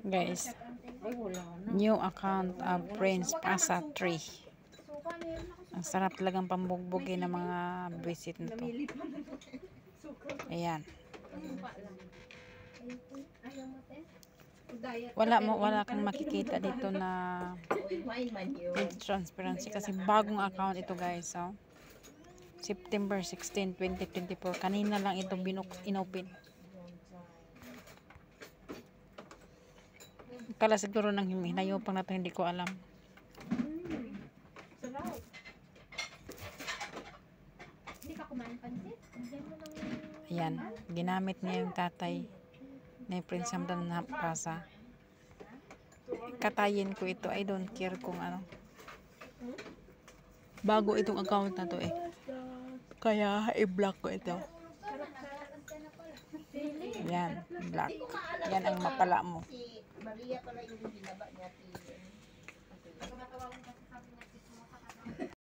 Guys, new account of Prince Pasa 3. Ang sarap talagang pambugbugin ng mga visit na to. Ayan. Wala kang makikita dito na transparency kasi bagong account ito, guys. So, September 16, 2024. Kanina lang ito inopen. Kala siguro nang hinayopang na to, hindi ko alam. Ayan, ginamit niya yung tatay ni Prince Hamdan na Pasa. Katayin ko ito. I don't care kung ano. Bago itong account na to eh. Kaya i-block ko ito. Yan, black. Yan ang mapala mo. Maria pala yung binaba niya.